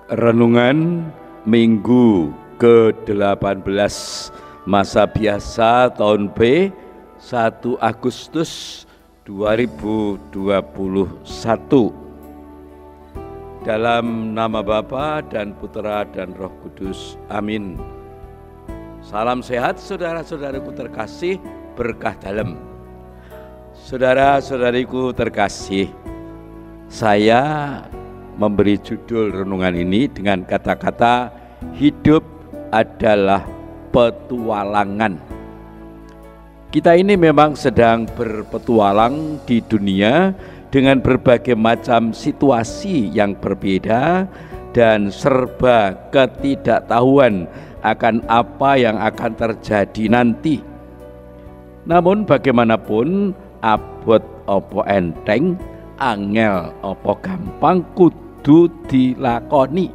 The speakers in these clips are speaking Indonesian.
Renungan Minggu ke-18 masa biasa tahun B 1 Agustus 2021. Dalam nama Bapa dan Putera dan Roh Kudus. Amin. Salam sehat saudara-saudaraku terkasih, berkah dalam. Saudara-saudariku terkasih, saya memberi judul renungan ini dengan kata-kata hidup adalah petualangan. Kita ini memang sedang berpetualang di dunia dengan berbagai macam situasi yang berbeda dan serba ketidaktahuan akan apa yang akan terjadi nanti. Namun bagaimanapun, abot opo enteng, angel opo gampang, kudu dilakoni.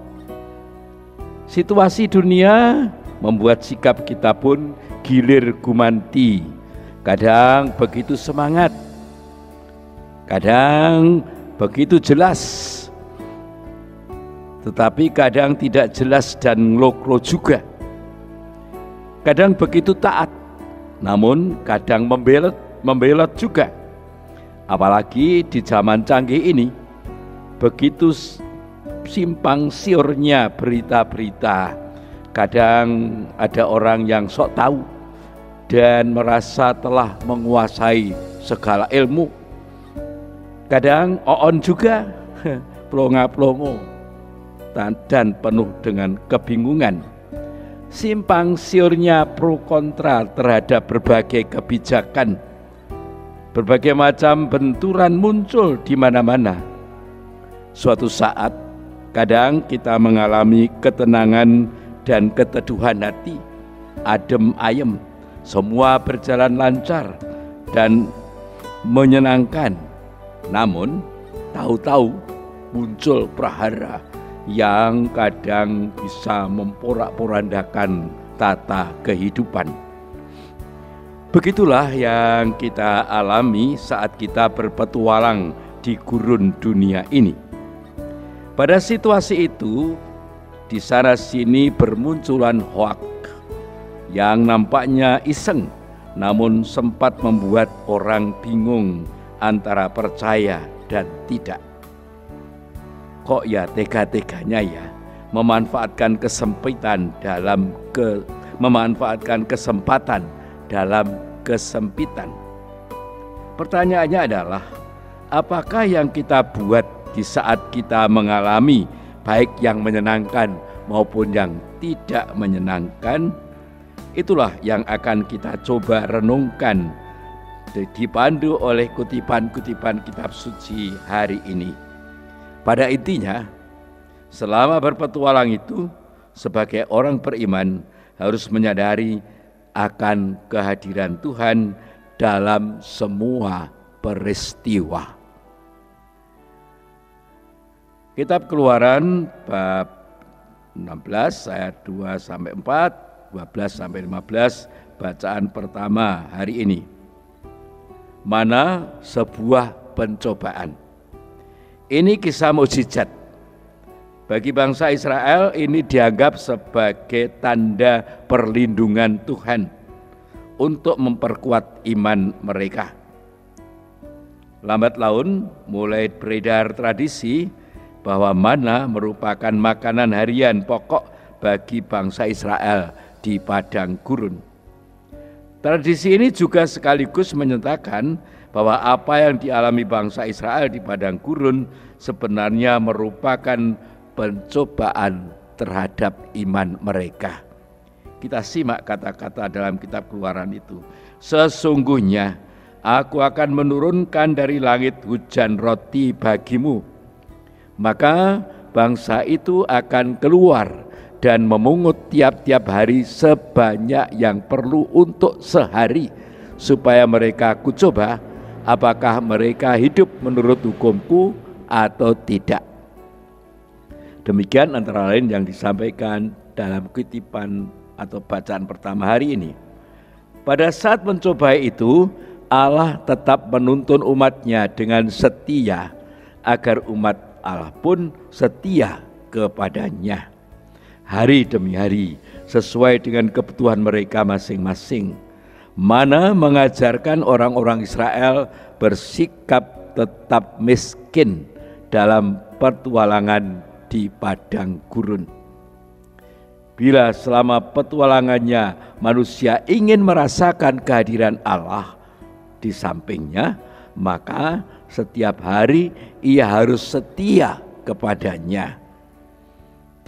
Situasi dunia membuat sikap kita pun gilir gumanti. Kadang begitu semangat, kadang begitu jelas, tetapi kadang tidak jelas dan ngelokro juga. Kadang begitu taat, namun kadang membelot juga. Apalagi di zaman canggih ini, begitu simpang siurnya berita-berita. Kadang ada orang yang sok tahu dan merasa telah menguasai segala ilmu. Kadang oon juga, plonga-plongo dan penuh dengan kebingungan. Simpang siurnya pro kontra terhadap berbagai kebijakan. Berbagai macam benturan muncul di mana-mana. Suatu saat, kadang kita mengalami ketenangan dan keteduhan hati, adem ayem, semua berjalan lancar dan menyenangkan. Namun, tahu-tahu muncul prahara yang kadang bisa memporak-porandakan tata kehidupan. Begitulah yang kita alami saat kita berpetualang di gurun dunia ini. Pada situasi itu, di sana sini bermunculan hoak yang nampaknya iseng, namun sempat membuat orang bingung antara percaya dan tidak. Kok ya tega-teganya ya memanfaatkan kesempatan dalam kesempitan. Pertanyaannya adalah, apakah yang kita buat di saat kita mengalami baik yang menyenangkan maupun yang tidak menyenangkan? Itulah yang akan kita coba renungkan, dipandu oleh kutipan-kutipan kitab suci hari ini. Pada intinya, selama berpetualang itu, sebagai orang beriman harus menyadari akan kehadiran Tuhan dalam semua peristiwa. Kitab Keluaran bab 16 ayat 2-4, 12-15, bacaan pertama hari ini. Mana sebuah pencobaan. Ini kisah mukjizat. Bagi bangsa Israel ini dianggap sebagai tanda perlindungan Tuhan untuk memperkuat iman mereka. Lambat laun mulai beredar tradisi bahwa mana merupakan makanan harian pokok bagi bangsa Israel di padang gurun. Tradisi ini juga sekaligus menyatakan bahwa apa yang dialami bangsa Israel di padang gurun sebenarnya merupakan pencobaan terhadap iman mereka. Kita simak kata-kata dalam kitab Keluaran itu. Sesungguhnya aku akan menurunkan dari langit hujan roti bagimu. Maka bangsa itu akan keluar dan memungut tiap-tiap hari sebanyak yang perlu untuk sehari, supaya mereka kucoba apakah mereka hidup menurut hukumku atau tidak. Demikian antara lain yang disampaikan dalam kutipan atau bacaan pertama hari ini. Pada saat mencobai itu, Allah tetap menuntun umatnya dengan setia, agar umat Allah pun setia kepadanya hari demi hari sesuai dengan kebutuhan mereka masing-masing. Mana mengajarkan orang-orang Israel bersikap tetap miskin dalam petualangan di padang gurun. Bila selama petualangannya manusia ingin merasakan kehadiran Allah di sampingnya, maka setiap hari ia harus setia kepadanya.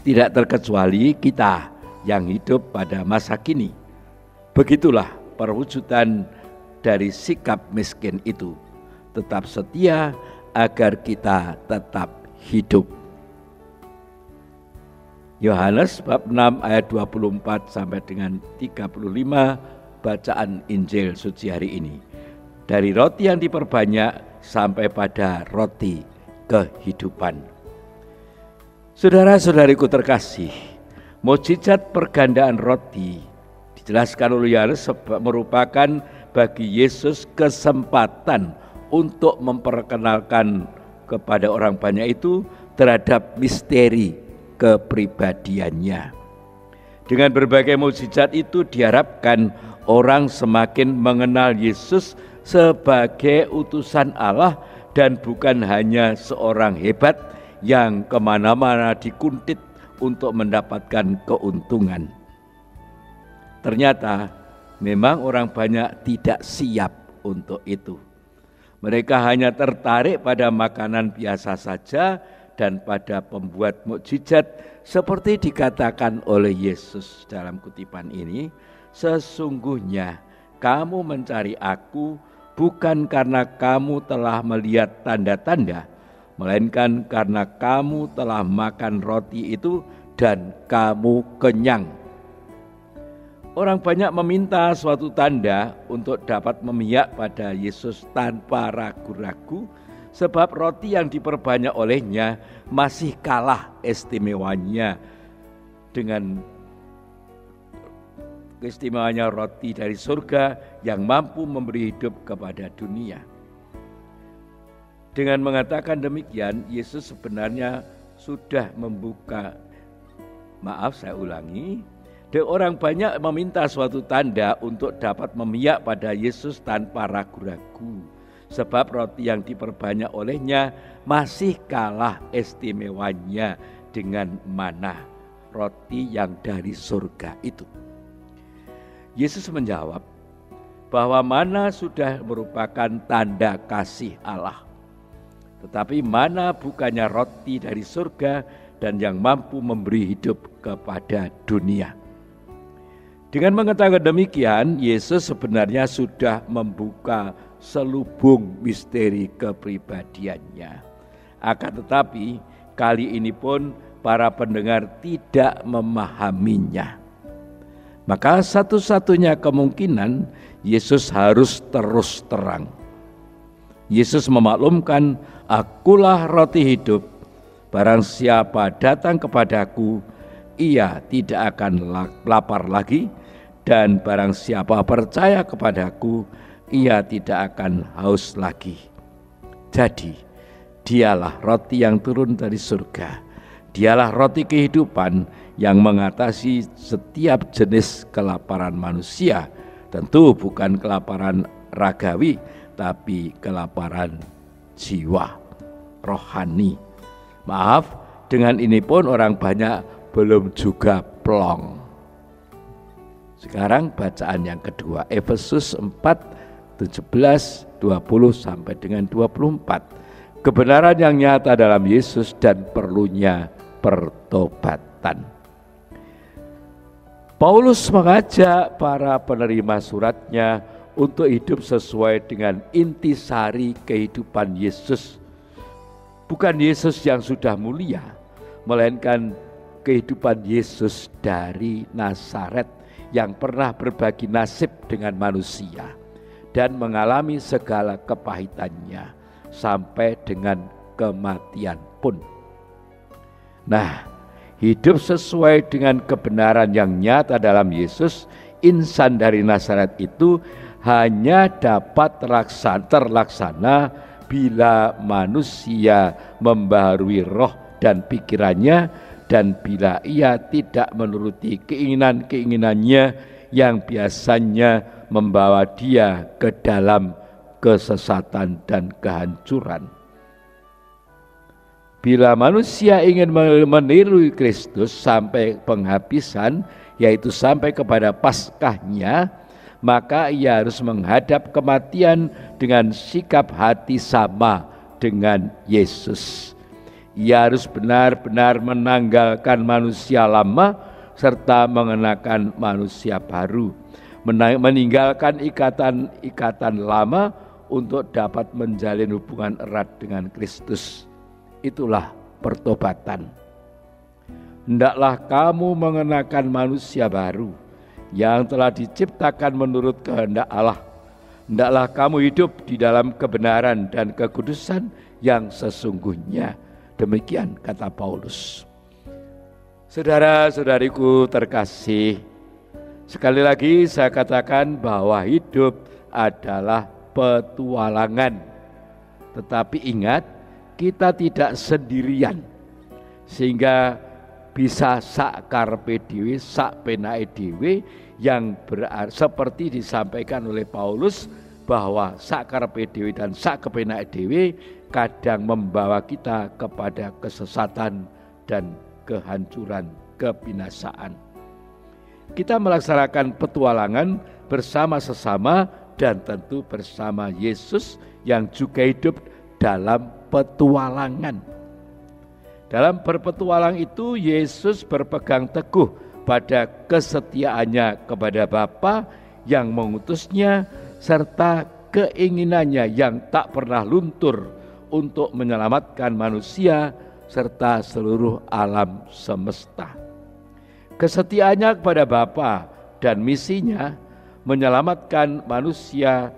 Tidak terkecuali kita yang hidup pada masa kini. Begitulah perwujudan dari sikap miskin itu, tetap setia agar kita tetap hidup. Yohanes bab 6 ayat 24 sampai dengan 35 bacaan Injil suci hari ini. Dari roti yang diperbanyak sampai pada roti kehidupan. Saudara-saudariku terkasih, mukjizat pergandaan roti dijelaskan oleh Yohanes merupakan bagi Yesus kesempatan untuk memperkenalkan kepada orang banyak itu terhadap misteri kepribadiannya. Dengan berbagai mukjizat itu diharapkan orang semakin mengenal Yesus sebagai utusan Allah dan bukan hanya seorang hebat yang kemana-mana dikuntit untuk mendapatkan keuntungan. Ternyata memang orang banyak tidak siap untuk itu. Mereka hanya tertarik pada makanan biasa saja dan pada pembuat mukjizat seperti dikatakan oleh Yesus dalam kutipan ini, sesungguhnya kamu mencari aku bukan karena kamu telah melihat tanda-tanda, melainkan karena kamu telah makan roti itu dan kamu kenyang. Orang banyak meminta suatu tanda untuk dapat memihak pada Yesus tanpa ragu-ragu, sebab roti yang diperbanyak olehnya masih kalah istimewanya dengan keistimewanya roti dari surga yang mampu memberi hidup kepada dunia. Dengan mengatakan demikian, Yesus sebenarnya sudah membuka, orang banyak meminta suatu tanda untuk dapat memihak pada Yesus tanpa ragu-ragu, sebab roti yang diperbanyak olehnya masih kalah istimewanya dengan mana, roti yang dari surga itu. Yesus menjawab bahwa mana sudah merupakan tanda kasih Allah, tetapi mana bukannya roti dari surga dan yang mampu memberi hidup kepada dunia. Dengan mengatakan demikian, Yesus sebenarnya sudah membuka selubung misteri kepribadiannya. Akan tetapi kali ini pun para pendengar tidak memahaminya. Maka satu-satunya kemungkinan Yesus harus terus terang. Yesus memaklumkan, akulah roti hidup. Barang siapa datang kepadaku, ia tidak akan lapar lagi. Dan barang siapa percaya kepadaku, ia tidak akan haus lagi. Jadi, dialah roti yang turun dari surga. Dialah roti kehidupan yang mengatasi setiap jenis kelaparan manusia. Tentu bukan kelaparan ragawi, tapi kelaparan jiwa, rohani. Maaf, dengan ini pun orang banyak belum juga plong. Sekarang bacaan yang kedua, Efesus 4, 17, 20 sampai dengan 24. Kebenaran yang nyata dalam Yesus dan perlunya pertobatan. Paulus mengajak para penerima suratnya untuk hidup sesuai dengan intisari kehidupan Yesus. Bukan Yesus yang sudah mulia, melainkan kehidupan Yesus dari Nazaret yang pernah berbagi nasib dengan manusia dan mengalami segala kepahitannya sampai dengan kematian pun. Nah, hidup sesuai dengan kebenaran yang nyata dalam Yesus, insan dari Nazaret itu hanya dapat terlaksana bila manusia membaharui roh dan pikirannya dan bila ia tidak menuruti keinginan-keinginannya yang biasanya membawa dia ke dalam kesesatan dan kehancuran. Bila manusia ingin meniru Kristus sampai penghabisan, yaitu sampai kepada Paskahnya, maka ia harus menghadap kematian dengan sikap hati sama dengan Yesus. Ia harus benar-benar menanggalkan manusia lama serta mengenakan manusia baru, meninggalkan ikatan-ikatan lama untuk dapat menjalin hubungan erat dengan Kristus. Itulah pertobatan. Hendaklah kamu mengenakan manusia baru yang telah diciptakan menurut kehendak Allah. Hendaklah kamu hidup di dalam kebenaran dan kekudusan yang sesungguhnya. Demikian kata Paulus. Saudara-saudariku terkasih, sekali lagi saya katakan bahwa hidup adalah petualangan. Tetapi ingat, kita tidak sendirian, sehingga bisa sak karepe dhewe, sak penake dhewe, yang seperti disampaikan oleh Paulus bahwa sak karepe dhewe dan sak kepenake dhewe kadang membawa kita kepada kesesatan dan kehancuran, kebinasaan. Kita melaksanakan petualangan bersama sesama dan tentu bersama Yesus yang juga hidup dalam petualangan. Dalam berpetualang itu Yesus berpegang teguh pada kesetiaannya kepada Bapa yang mengutusnya serta keinginannya yang tak pernah luntur untuk menyelamatkan manusia serta seluruh alam semesta. Kesetiaannya kepada Bapa dan misinya menyelamatkan manusia.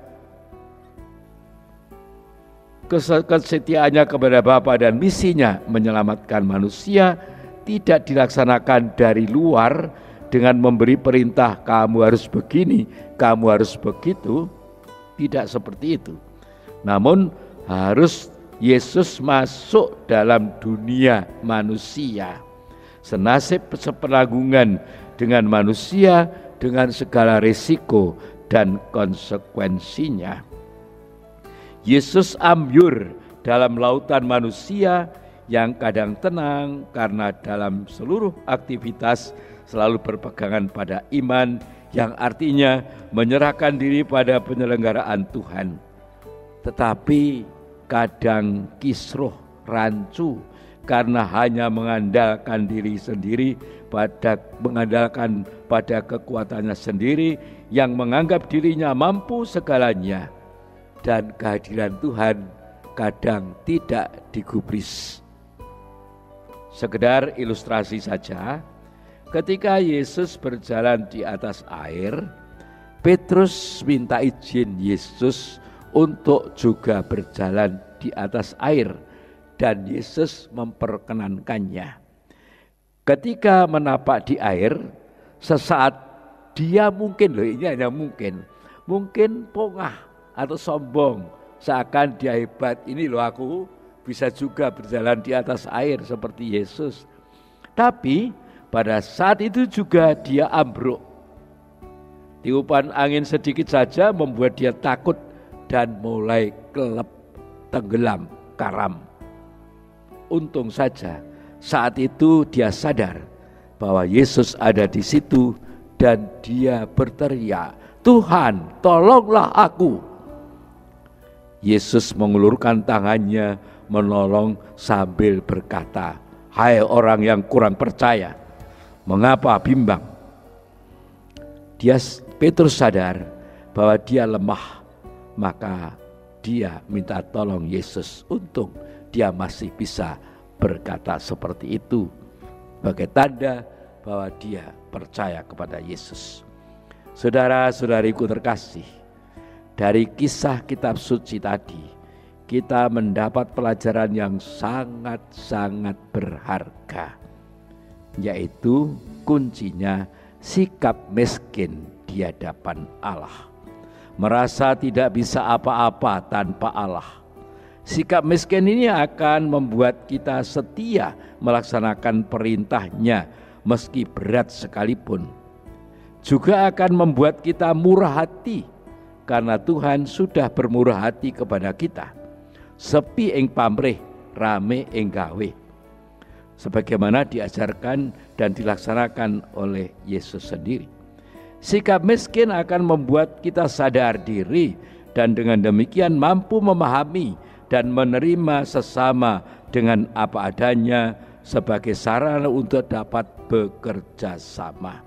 Kesetiaannya kepada Bapa dan misinya menyelamatkan manusia tidak dilaksanakan dari luar dengan memberi perintah kamu harus begini, kamu harus begitu. Tidak seperti itu. Namun harus Yesus masuk dalam dunia manusia, senasib sepenanggungan dengan manusia dengan segala risiko dan konsekuensinya. Yesus ambyur dalam lautan manusia yang kadang tenang karena dalam seluruh aktivitas selalu berpegangan pada iman yang artinya menyerahkan diri pada penyelenggaraan Tuhan. Tetapi kadang kisruh, rancu karena hanya mengandalkan diri sendiri, mengandalkan pada kekuatannya sendiri yang menganggap dirinya mampu segalanya. Dan kehadiran Tuhan kadang tidak digubris. Sekedar ilustrasi saja, ketika Yesus berjalan di atas air, Petrus minta izin Yesus untuk juga berjalan di atas air dan Yesus memperkenankannya. Ketika menapak di air, sesaat dia mungkin ini hanya mungkin pongah atau sombong, seakan dia hebat, ini loh aku bisa juga berjalan di atas air seperti Yesus. Tapi pada saat itu juga dia ambruk. Tiupan angin sedikit saja membuat dia takut dan mulai kelep, tenggelam, karam. Untung saja saat itu dia sadar bahwa Yesus ada di situ dan dia berteriak, "Tuhan, tolonglah aku." Yesus mengulurkan tangannya menolong sambil berkata, "Hai orang yang kurang percaya, mengapa bimbang?" Petrus sadar bahwa dia lemah, maka dia minta tolong Yesus. Untung dia masih bisa berkata seperti itu sebagai tanda bahwa dia percaya kepada Yesus. Saudara-saudariku terkasih, dari kisah kitab suci tadi, kita mendapat pelajaran yang sangat-sangat berharga, yaitu kuncinya sikap miskin di hadapan Allah. Merasa tidak bisa apa-apa tanpa Allah, Sikap miskin ini akan membuat kita setia melaksanakan perintahnya meski berat sekalipun. Juga akan membuat kita murah hati karena Tuhan sudah bermurah hati kepada kita. Sepi ing pamrih, rame ing gawe. Sebagaimana diajarkan dan dilaksanakan oleh Yesus sendiri. Sikap miskin akan membuat kita sadar diri dan dengan demikian mampu memahami dan menerima sesama dengan apa adanya sebagai sarana untuk dapat bekerja sama.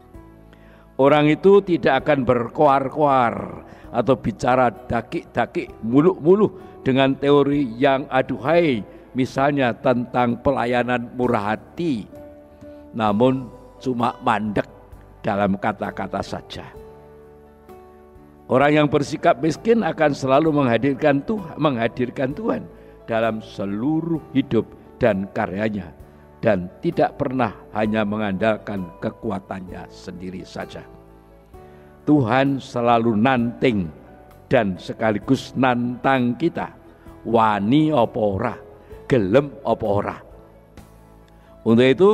Orang itu tidak akan berkoar-koar atau bicara dakik-dakik muluk-muluk dengan teori yang aduhai, misalnya tentang pelayanan murah hati, namun cuma mandek dalam kata-kata saja. Orang yang bersikap miskin akan selalu menghadirkan Tuhan dalam seluruh hidup dan karyanya, dan tidak pernah hanya mengandalkan kekuatannya sendiri saja. Tuhan selalu nanting dan sekaligus nantang kita, wani apa ora, gelem apa ora. Untuk itu,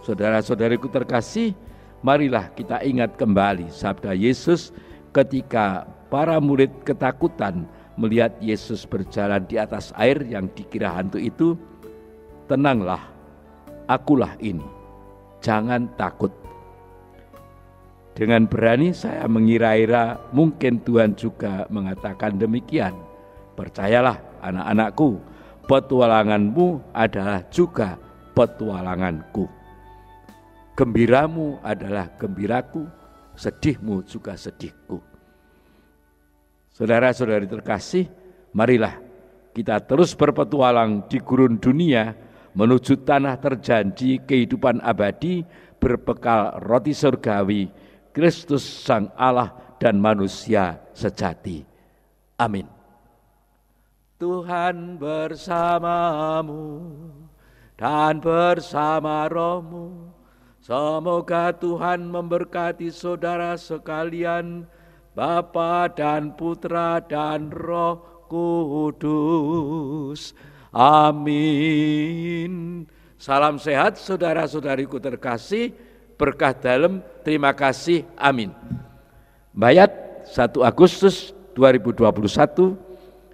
saudara-saudariku terkasih, marilah kita ingat kembali sabda Yesus ketika para murid ketakutan melihat Yesus berjalan di atas air yang dikira hantu itu. Tenanglah, akulah ini, jangan takut. Dengan berani saya mengira-ira mungkin Tuhan juga mengatakan demikian. Percayalah anak-anakku, petualanganmu adalah juga petualanganku. Gembiramu adalah gembiraku, sedihmu juga sedihku. Saudara-saudari terkasih, marilah kita terus berpetualang di gurun dunia menuju tanah terjanji kehidupan abadi berbekal roti surgawi, Kristus Sang Allah dan manusia sejati. Amin. Tuhan bersamamu dan bersama rohmu. Semoga Tuhan memberkati saudara sekalian, Bapa dan Putra dan Roh Kudus. Amin. Salam sehat saudara-saudariku terkasih, berkah dalam, terima kasih, amin. Bayat 1 Agustus 2021,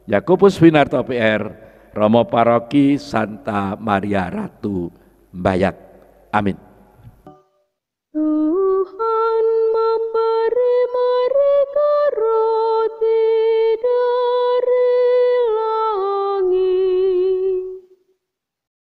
Yakobus Winarto PR, Romo Paroki Santa Maria Ratu, Bayat. Amin.